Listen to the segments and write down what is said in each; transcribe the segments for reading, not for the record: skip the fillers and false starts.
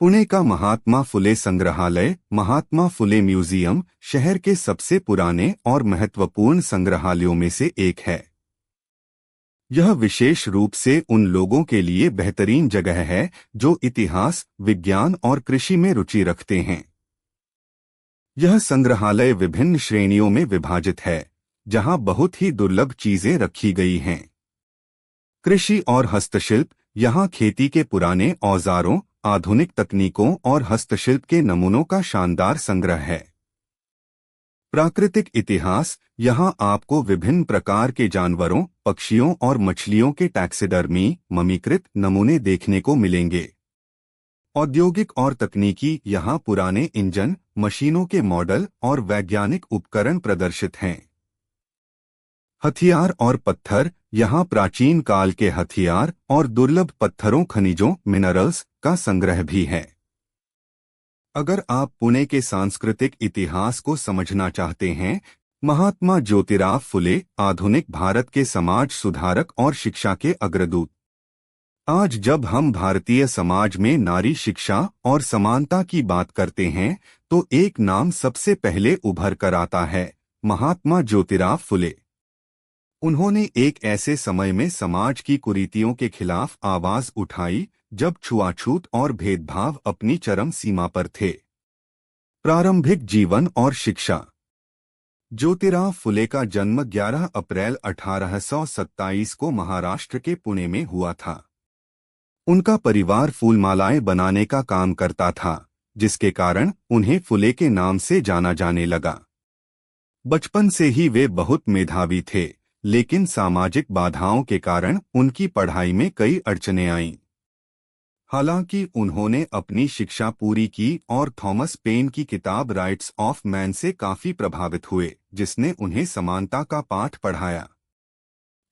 पुणे का महात्मा फुले संग्रहालय, महात्मा फुले म्यूजियम, शहर के सबसे पुराने और महत्वपूर्ण संग्रहालयों में से एक है। यह विशेष रूप से उन लोगों के लिए बेहतरीन जगह है जो इतिहास, विज्ञान और कृषि में रुचि रखते हैं। यह संग्रहालय विभिन्न श्रेणियों में विभाजित है, जहां बहुत ही दुर्लभ चीजें रखी गई हैं। कृषि और हस्तशिल्प, यहाँ खेती के पुराने औजारों, आधुनिक तकनीकों और हस्तशिल्प के नमूनों का शानदार संग्रह है। प्राकृतिक इतिहास, यहाँ आपको विभिन्न प्रकार के जानवरों, पक्षियों और मछलियों के टैक्सिडर्मी, ममीकृत नमूने देखने को मिलेंगे। औद्योगिक और तकनीकी, यहाँ पुराने इंजन, मशीनों के मॉडल और वैज्ञानिक उपकरण प्रदर्शित हैं। हथियार और पत्थर, यहाँ प्राचीन काल के हथियार और दुर्लभ पत्थरों, खनिजों, मिनरल्स का संग्रह भी है। अगर आप पुणे के सांस्कृतिक इतिहास को समझना चाहते हैं, महात्मा ज्योतिराव फुले आधुनिक भारत के समाज सुधारक और शिक्षा के अग्रदूत। आज जब हम भारतीय समाज में नारी शिक्षा और समानता की बात करते हैं, तो एक नाम सबसे पहले उभर कर आता है, महात्मा ज्योतिराव फुले। उन्होंने एक ऐसे समय में समाज की कुरीतियों के खिलाफ आवाज उठाई जब छुआछूत और भेदभाव अपनी चरम सीमा पर थे। प्रारंभिक जीवन और शिक्षा। ज्योतिराव फुले का जन्म 11 अप्रैल 1827 को महाराष्ट्र के पुणे में हुआ था। उनका परिवार फूलमालाएं बनाने का काम करता था, जिसके कारण उन्हें फुले के नाम से जाना जाने लगा। बचपन से ही वे बहुत मेधावी थे, लेकिन सामाजिक बाधाओं के कारण उनकी पढ़ाई में कई अड़चनें आईं। हालांकि उन्होंने अपनी शिक्षा पूरी की और थॉमस पेन की किताब राइट्स ऑफ मैन से काफी प्रभावित हुए, जिसने उन्हें समानता का पाठ पढ़ाया।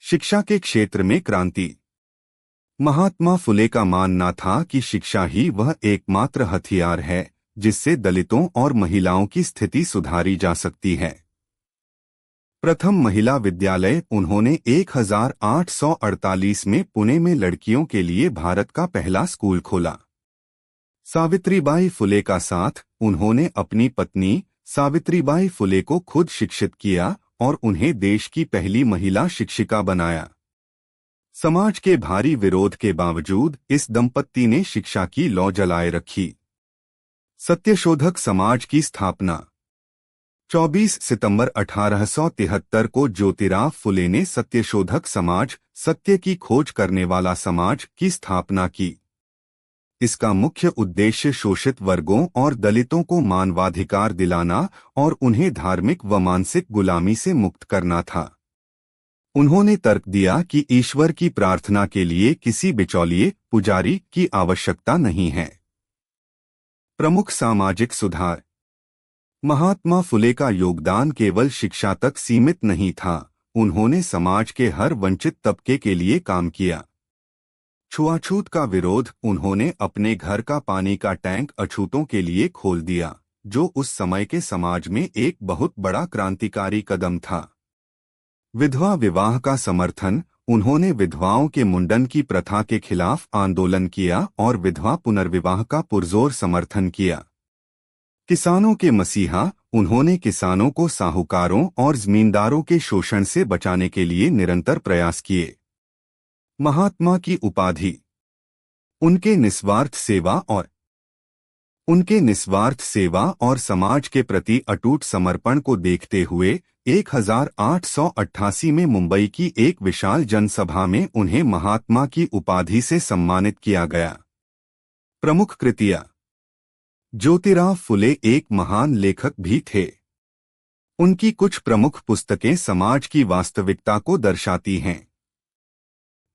शिक्षा के क्षेत्र में क्रांति। महात्मा फुले का मानना था कि शिक्षा ही वह एकमात्र हथियार है जिससे दलितों और महिलाओं की स्थिति सुधारी जा सकती है। प्रथम महिला विद्यालय उन्होंने 1848 में पुणे में लड़कियों के लिए भारत का पहला स्कूल खोला। सावित्रीबाई फुले का साथ उन्होंने अपनी पत्नी सावित्रीबाई फुले को खुद शिक्षित किया और उन्हें देश की पहली महिला शिक्षिका बनाया। समाज के भारी विरोध के बावजूद इस दंपत्ति ने शिक्षा की लौ जलाए रखी। सत्यशोधक समाज की स्थापना। 24 सितंबर 1873 को ज्योतिराव फुले ने सत्यशोधक समाज, सत्य की खोज करने वाला समाज की स्थापना की। इसका मुख्य उद्देश्य शोषित वर्गों और दलितों को मानवाधिकार दिलाना और उन्हें धार्मिक व मानसिक गुलामी से मुक्त करना था। उन्होंने तर्क दिया कि ईश्वर की प्रार्थना के लिए किसी बिचौलिए, पुजारी की आवश्यकता नहीं है। प्रमुख सामाजिक सुधार। महात्मा फुले का योगदान केवल शिक्षा तक सीमित नहीं था, उन्होंने समाज के हर वंचित तबके के लिए काम किया। छुआछूत का विरोध, उन्होंने अपने घर का पानी का टैंक अछूतों के लिए खोल दिया, जो उस समय के समाज में एक बहुत बड़ा क्रांतिकारी कदम था। विधवा विवाह का समर्थन, उन्होंने विधवाओं के मुंडन की प्रथा के खिलाफ आंदोलन किया और विधवा पुनर्विवाह का पुरजोर समर्थन किया। किसानों के मसीहा, उन्होंने किसानों को साहूकारों और जमींदारों के शोषण से बचाने के लिए निरंतर प्रयास किए। महात्मा की उपाधि। उनके निस्वार्थ सेवा और समाज के प्रति अटूट समर्पण को देखते हुए 1888 में मुंबई की एक विशाल जनसभा में उन्हें महात्मा की उपाधि से सम्मानित किया गया। प्रमुख कृतियाँ। ज्योतिराव फुले एक महान लेखक भी थे। उनकी कुछ प्रमुख पुस्तकें समाज की वास्तविकता को दर्शाती हैं।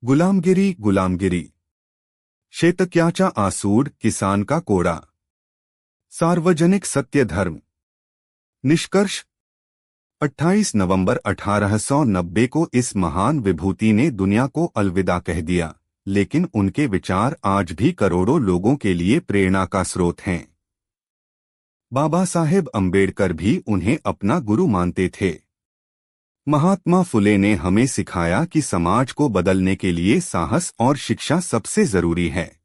गुलामगिरी, शेतक्याचा आसूड, किसान का कोड़ा, सार्वजनिक सत्य धर्म। निष्कर्ष। 28 नवंबर 1890 को इस महान विभूति ने दुनिया को अलविदा कह दिया, लेकिन उनके विचार आज भी करोड़ों लोगों के लिए प्रेरणा का स्रोत हैं। बाबा साहेब अम्बेडकर भी उन्हें अपना गुरु मानते थे। महात्मा फुले ने हमें सिखाया कि समाज को बदलने के लिए साहस और शिक्षा सबसे जरूरी है।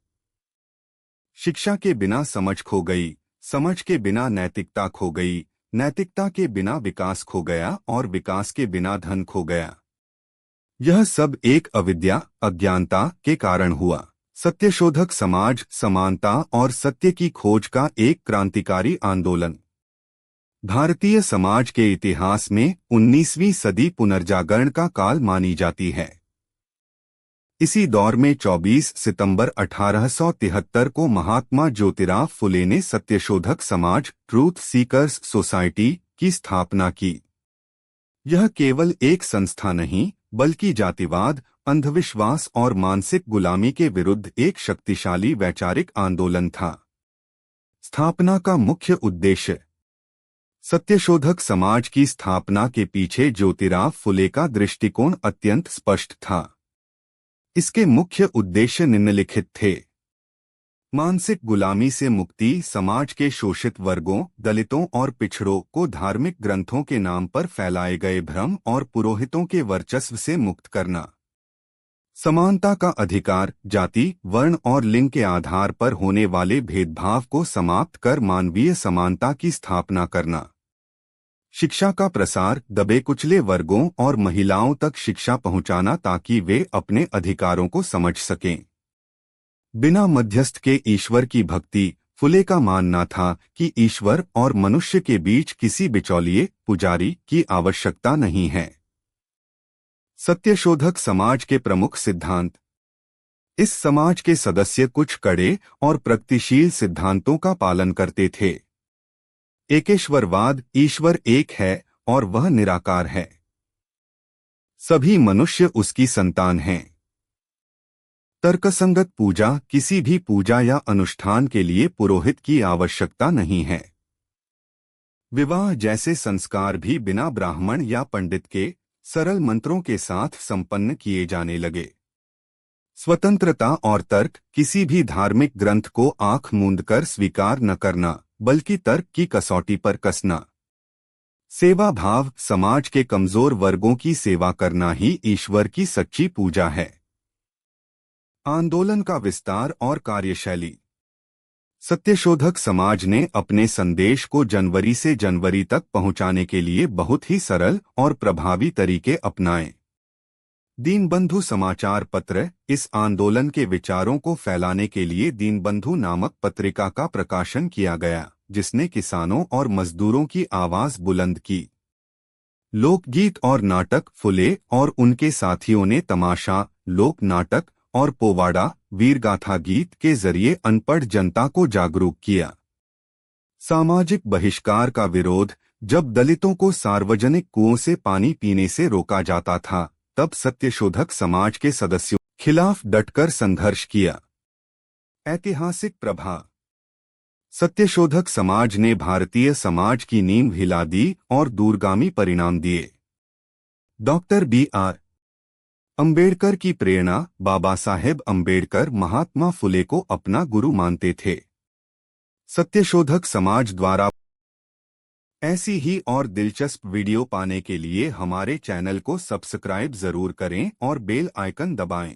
शिक्षा के बिना समझ खो गई, समझ के बिना नैतिकता खो गई, नैतिकता के बिना विकास खो गया और विकास के बिना धन खो गया। यह सब एक अविद्या, अज्ञानता के कारण हुआ। सत्यशोधक समाज समानता और सत्य की खोज का एक क्रांतिकारी आंदोलन। भारतीय समाज के इतिहास में 19वीं सदी पुनर्जागरण का काल मानी जाती है। इसी दौर में 24 सितंबर 1873 को महात्मा ज्योतिराव फुले ने Satyashodhak Samaj truth seekers society की स्थापना की। यह केवल एक संस्था नहीं बल्कि जातिवाद, अंधविश्वास और मानसिक गुलामी के विरुद्ध एक शक्तिशाली वैचारिक आंदोलन था। स्थापना का मुख्य उद्देश्य। सत्यशोधक समाज की स्थापना के पीछे ज्योतिराव फुले का दृष्टिकोण अत्यंत स्पष्ट था। इसके मुख्य उद्देश्य निम्नलिखित थे। मानसिक गुलामी से मुक्ति, समाज के शोषित वर्गों, दलितों और पिछड़ों को धार्मिक ग्रंथों के नाम पर फैलाए गए भ्रम और पुरोहितों के वर्चस्व से मुक्त करना। समानता का अधिकार, जाति, वर्ण और लिंग के आधार पर होने वाले भेदभाव को समाप्त कर मानवीय समानता की स्थापना करना। शिक्षा का प्रसार, दबे कुचले वर्गों और महिलाओं तक शिक्षा पहुंचाना ताकि वे अपने अधिकारों को समझ सकें। बिना मध्यस्थ के ईश्वर की भक्ति। फुले का मानना था कि ईश्वर और मनुष्य के बीच किसी बिचौलिए, पुजारी की आवश्यकता नहीं है। सत्यशोधक समाज के प्रमुख सिद्धांत। इस समाज के सदस्य कुछ कड़े और प्रगतिशील सिद्धांतों का पालन करते थे। एकेश्वरवाद, ईश्वर एक है और वह निराकार है। सभी मनुष्य उसकी संतान हैं। तर्कसंगत पूजा, किसी भी पूजा या अनुष्ठान के लिए पुरोहित की आवश्यकता नहीं है। विवाह जैसे संस्कार भी बिना ब्राह्मण या पंडित के सरल मंत्रों के साथ संपन्न किए जाने लगे। स्वतंत्रता और तर्क, किसी भी धार्मिक ग्रंथ को आंख मूंदकर स्वीकार न करना बल्कि तर्क की कसौटी पर कसना। सेवा भाव, समाज के कमजोर वर्गों की सेवा करना ही ईश्वर की सच्ची पूजा है। आंदोलन का विस्तार और कार्यशैली। सत्यशोधक समाज ने अपने संदेश को जनवरी से जनवरी तक पहुंचाने के लिए बहुत ही सरल और प्रभावी तरीके अपनाए। दीनबंधु समाचार पत्र। इस आंदोलन के विचारों को फैलाने के लिए दीनबंधु नामक पत्रिका का प्रकाशन किया गया, जिसने किसानों और मजदूरों की आवाज बुलंद की। लोकगीत और नाटक। फुले और उनके साथियों ने तमाशा, लोक नाटक और पोवाड़ा, वीरगाथा गीत के जरिए अनपढ़ जनता को जागरूक किया। सामाजिक बहिष्कार का विरोध। जब दलितों को सार्वजनिक कुओं से पानी पीने से रोका जाता था, तब सत्यशोधक समाज के सदस्यों के खिलाफ डटकर संघर्ष किया। ऐतिहासिक प्रभाव। सत्यशोधक समाज ने भारतीय समाज की नींव हिला दी और दूरगामी परिणाम दिए। Doctor B.R. अंबेडकर की प्रेरणा। बाबा साहेब अंबेडकर महात्मा फुले को अपना गुरु मानते थे। सत्यशोधक समाज द्वारा ऐसी ही और दिलचस्प वीडियो पाने के लिए हमारे चैनल को सब्सक्राइब जरूर करें और बेल आइकन दबाएं।